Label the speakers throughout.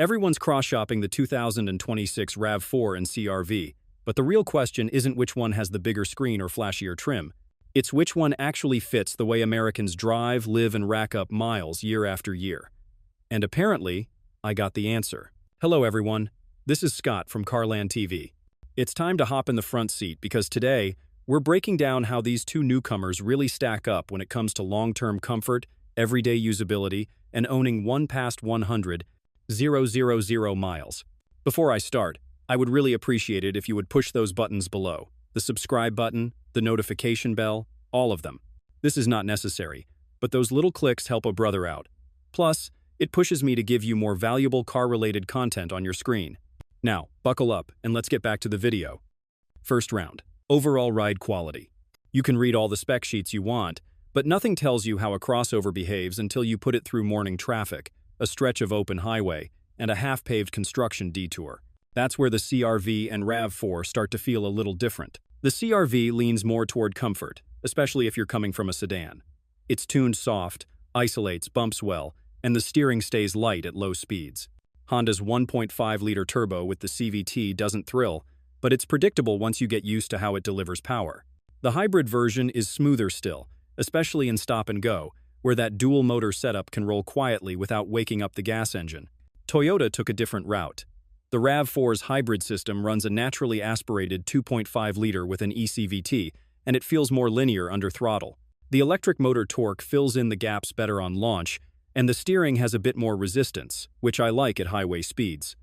Speaker 1: Everyone's cross-shopping the 2026 RAV4 and CR-V, but the real question isn't which one has the bigger screen or flashier trim. It's which one actually fits the way Americans drive, live, and rack up miles year after year. And apparently, I got the answer. Hello everyone, this is Scott from CarlandTV. It's time to hop in the front seat because today, we're breaking down how these two newcomers really stack up when it comes to long-term comfort, everyday usability, and owning one past 100,000 miles. Before I start, I would really appreciate it if you would push those buttons below. The subscribe button, the notification bell, all of them. This is not necessary, but those little clicks help a brother out. Plus, it pushes me to give you more valuable car-related content on your screen. Now, buckle up and let's get back to the video. First round, overall ride quality. You can read all the spec sheets you want, but nothing tells you how a crossover behaves until you put it through morning traffic, a stretch of open highway, and a half-paved construction detour. That's where the CR-V and RAV4 start to feel a little different. The CR-V leans more toward comfort, especially if you're coming from a sedan. It's tuned soft, isolates bumps well, and the steering stays light at low speeds. Honda's 1.5-liter turbo with the CVT doesn't thrill, but it's predictable once you get used to how it delivers power. The hybrid version is smoother still, especially in stop and go, where that dual-motor setup can roll quietly without waking up the gas engine. Toyota took a different route. The RAV4's hybrid system runs a naturally aspirated 2.5-liter with an eCVT, and it feels more linear under throttle. The electric motor torque fills in the gaps better on launch, and the steering has a bit more resistance, which I like at highway speeds.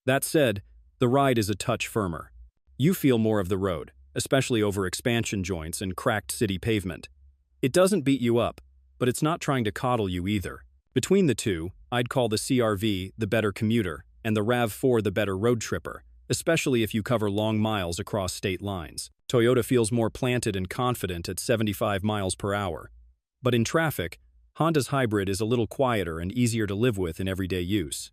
Speaker 1: That said, the ride is a touch firmer. You feel more of the road, especially over expansion joints and cracked city pavement. It doesn't beat you up, but it's not trying to coddle you either. Between the two, I'd call the CR-V the better commuter and the RAV4 the better road tripper, especially if you cover long miles across state lines. Toyota feels more planted and confident at 75 miles per hour. But in traffic, Honda's hybrid is a little quieter and easier to live with in everyday use.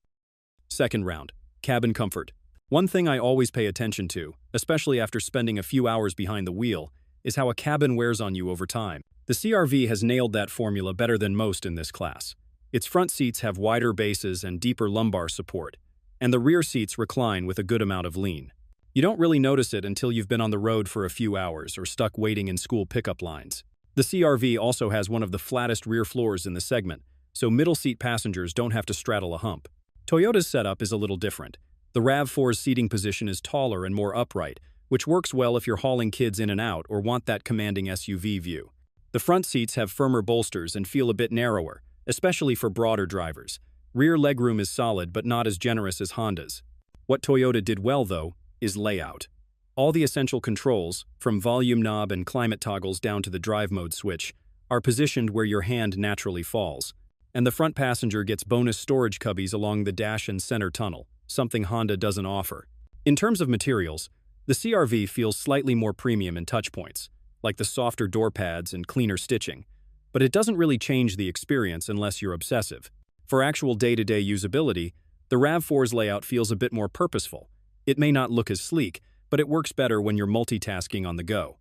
Speaker 1: Second round, cabin comfort. One thing I always pay attention to, especially after spending a few hours behind the wheel, is how a cabin wears on you over time. The CR-V has nailed that formula better than most in this class. Its front seats have wider bases and deeper lumbar support, and the rear seats recline with a good amount of lean. You don't really notice it until you've been on the road for a few hours or stuck waiting in school pickup lines. The CR-V also has one of the flattest rear floors in the segment, so middle seat passengers don't have to straddle a hump. Toyota's setup is a little different. The RAV4's seating position is taller and more upright, which works well if you're hauling kids in and out or want that commanding SUV view. The front seats have firmer bolsters and feel a bit narrower, especially for broader drivers. Rear legroom is solid but not as generous as Honda's. What Toyota did well, though, is layout. All the essential controls, from volume knob and climate toggles down to the drive mode switch, are positioned where your hand naturally falls. And the front passenger gets bonus storage cubbies along the dash and center tunnel, something Honda doesn't offer. In terms of materials, the CR-V feels slightly more premium in touch points, like the softer door pads and cleaner stitching, but it doesn't really change the experience unless you're obsessive. For actual day-to-day usability, the RAV4's layout feels a bit more purposeful. It may not look as sleek, but it works better when you're multitasking on the go.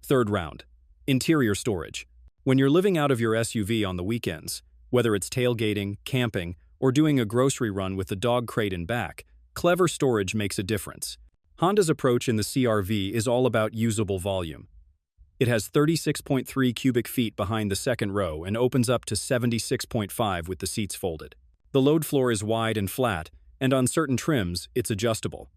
Speaker 1: Third round, interior storage. When you're living out of your SUV on the weekends, whether it's tailgating, camping, or doing a grocery run with the dog crate in back, clever storage makes a difference. Honda's approach in the CR-V is all about usable volume. It has 36.3 cubic feet behind the second row and opens up to 76.5 with the seats folded. The load floor is wide and flat, and on certain trims, it's adjustable.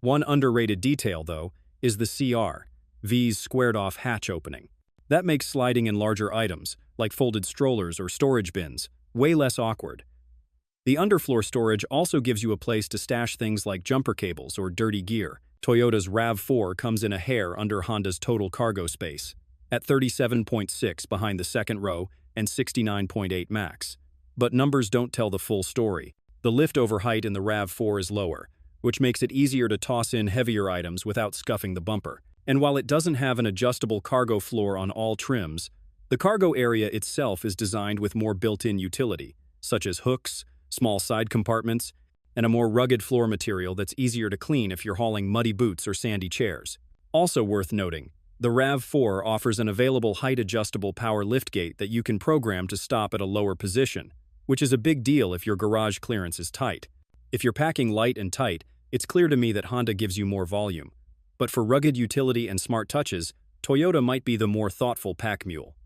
Speaker 1: One underrated detail, though, is the CR-V's squared-off hatch opening. That makes sliding in larger items, like folded strollers or storage bins, way less awkward. The underfloor storage also gives you a place to stash things like jumper cables or dirty gear. Toyota's RAV4 comes in a hair under Honda's total cargo space, at 37.6 behind the second row and 69.8 max. But numbers don't tell the full story. The lift-over height in the RAV4 is lower, which makes it easier to toss in heavier items without scuffing the bumper. And while it doesn't have an adjustable cargo floor on all trims, the cargo area itself is designed with more built-in utility, such as hooks, small side compartments, and a more rugged floor material that's easier to clean if you're hauling muddy boots or sandy chairs. Also worth noting, the RAV4 offers an available height-adjustable power liftgate that you can program to stop at a lower position, which is a big deal if your garage clearance is tight. If you're packing light and tight, it's clear to me that Honda gives you more volume. But for rugged utility and smart touches, Toyota might be the more thoughtful pack mule.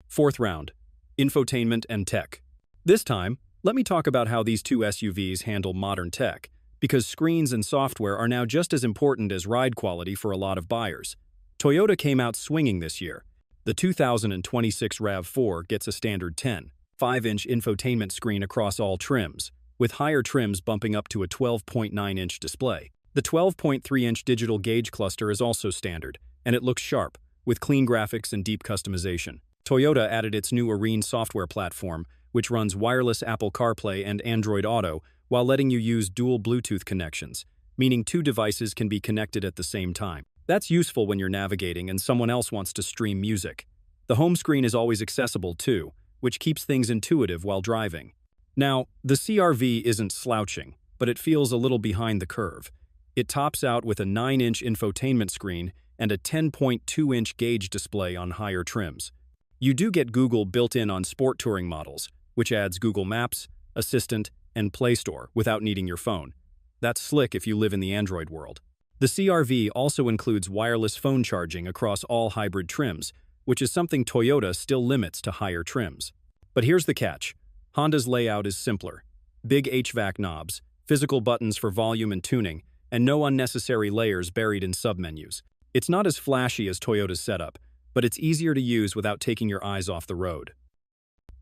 Speaker 1: Fourth round, infotainment and tech. This time, let me talk about how these two SUVs handle modern tech, because screens and software are now just as important as ride quality for a lot of buyers. Toyota came out swinging this year. The 2026 RAV4 gets a standard 10.5-inch infotainment screen across all trims, with higher trims bumping up to a 12.9-inch display. The 12.3-inch digital gauge cluster is also standard, and it looks sharp, with clean graphics and deep customization. Toyota added its new Arene software platform, which runs wireless Apple CarPlay and Android Auto while letting you use dual Bluetooth connections, meaning two devices can be connected at the same time. That's useful when you're navigating and someone else wants to stream music. The home screen is always accessible too, which keeps things intuitive while driving. Now, the CR-V isn't slouching, but it feels a little behind the curve. It tops out with a 9-inch infotainment screen and a 10.2-inch gauge display on higher trims. You do get Google built in on sport touring models, which adds Google Maps, Assistant, and Play Store without needing your phone. That's slick if you live in the Android world. The CR-V also includes wireless phone charging across all hybrid trims, which is something Toyota still limits to higher trims. But here's the catch. Honda's layout is simpler. Big HVAC knobs, physical buttons for volume and tuning, and no unnecessary layers buried in submenus. It's not as flashy as Toyota's setup, but it's easier to use without taking your eyes off the road.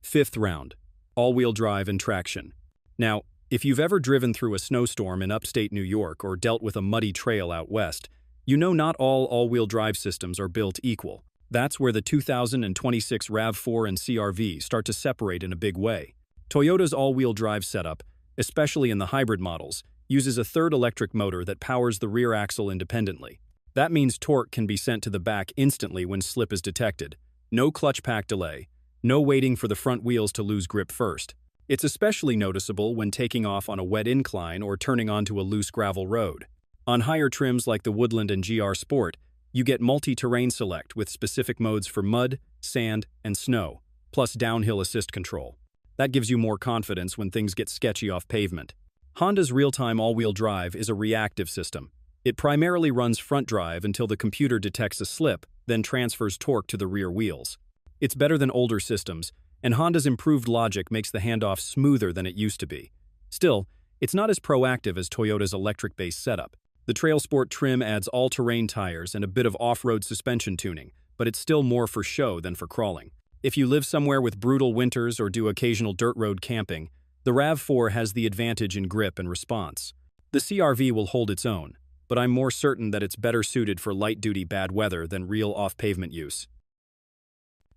Speaker 1: Fifth round, all-wheel drive and traction. Now, if you've ever driven through a snowstorm in upstate New York or dealt with a muddy trail out west, you know not all all-wheel drive systems are built equal. That's where the 2026 RAV4 and CR-V start to separate in a big way. Toyota's all-wheel drive setup, especially in the hybrid models, uses a third electric motor that powers the rear axle independently. That means torque can be sent to the back instantly when slip is detected. No clutch pack delay. No waiting for the front wheels to lose grip first. It's especially noticeable when taking off on a wet incline or turning onto a loose gravel road. On higher trims like the Woodland and GR Sport, you get multi-terrain select with specific modes for mud, sand, and snow, plus downhill assist control. That gives you more confidence when things get sketchy off pavement. Honda's real-time all-wheel drive is a reactive system. It primarily runs front drive until the computer detects a slip, then transfers torque to the rear wheels. It's better than older systems, and Honda's improved logic makes the handoff smoother than it used to be. Still, it's not as proactive as Toyota's electric-based setup. The Trail Sport trim adds all-terrain tires and a bit of off-road suspension tuning, but it's still more for show than for crawling. If you live somewhere with brutal winters or do occasional dirt road camping, the RAV4 has the advantage in grip and response. The CR-V will hold its own, but I'm more certain that it's better suited for light-duty bad weather than real off-pavement use.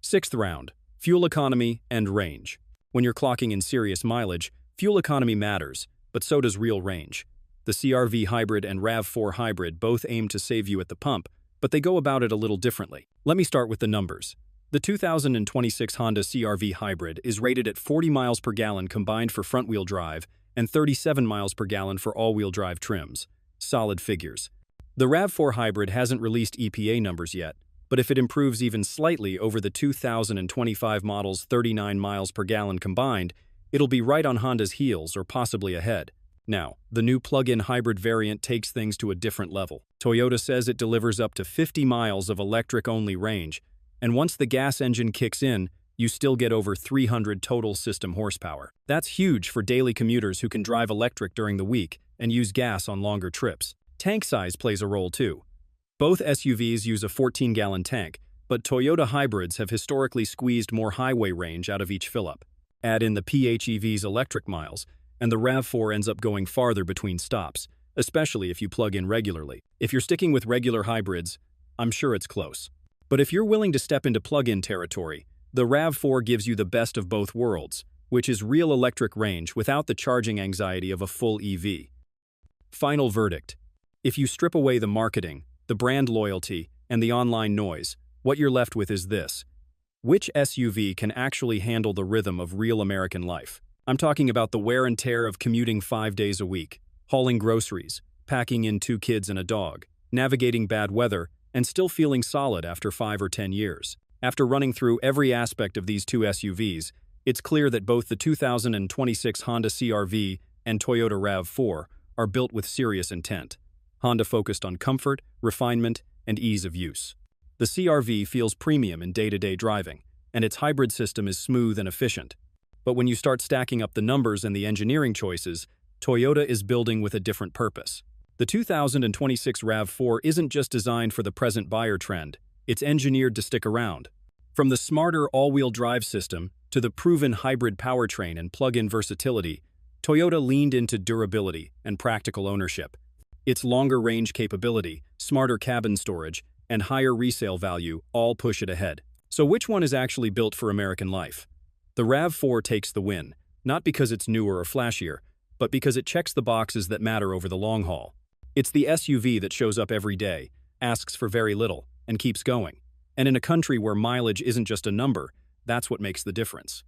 Speaker 1: Sixth round, fuel economy and range. When you're clocking in serious mileage, fuel economy matters, but so does real range. The CR-V Hybrid and RAV4 Hybrid both aim to save you at the pump, but they go about it a little differently. Let me start with the numbers. The 2026 Honda CR-V Hybrid is rated at 40 miles per gallon combined for front-wheel drive and 37 miles per gallon for all-wheel drive trims. Solid figures. The RAV4 Hybrid hasn't released EPA numbers yet, but if it improves even slightly over the 2025 model's 39 miles per gallon combined, it'll be right on Honda's heels or possibly ahead. Now, the new plug-in hybrid variant takes things to a different level. Toyota says it delivers up to 50 miles of electric-only range, and once the gas engine kicks in, you still get over 300 total system horsepower. That's huge for daily commuters who can drive electric during the week and use gas on longer trips. Tank size plays a role too. Both SUVs use a 14-gallon tank, but Toyota hybrids have historically squeezed more highway range out of each fill-up. Add in the PHEV's electric miles, and the RAV4 ends up going farther between stops, especially if you plug in regularly. If you're sticking with regular hybrids, I'm sure it's close. But if you're willing to step into plug-in territory, the RAV4 gives you the best of both worlds, which is real electric range without the charging anxiety of a full EV. Final verdict. If you strip away the marketing, the brand loyalty, and the online noise, what you're left with is this. Which SUV can actually handle the rhythm of real American life? I'm talking about the wear and tear of commuting 5 days a week, hauling groceries, packing in 2 kids and a dog, navigating bad weather, and still feeling solid after 5 or 10 years. After running through every aspect of these two SUVs, It's clear that both the 2026 Honda CR-V and Toyota RAV4 are built with serious intent. Honda focused on comfort, refinement, and ease of use. The CR-V feels premium in day-to-day driving, and its hybrid system is smooth and efficient. But when you start stacking up the numbers and the engineering choices, Toyota is building with a different purpose. The 2026 RAV4 isn't just designed for the present buyer trend, it's engineered to stick around. From the smarter all-wheel drive system to the proven hybrid powertrain and plug-in versatility, Toyota leaned into durability and practical ownership. Its longer range capability, smarter cabin storage, and higher resale value all push it ahead. So which one is actually built for American life? The RAV4 takes the win, not because it's newer or flashier, but because it checks the boxes that matter over the long haul. It's the SUV that shows up every day, asks for very little, and keeps going. And in a country where mileage isn't just a number, that's what makes the difference.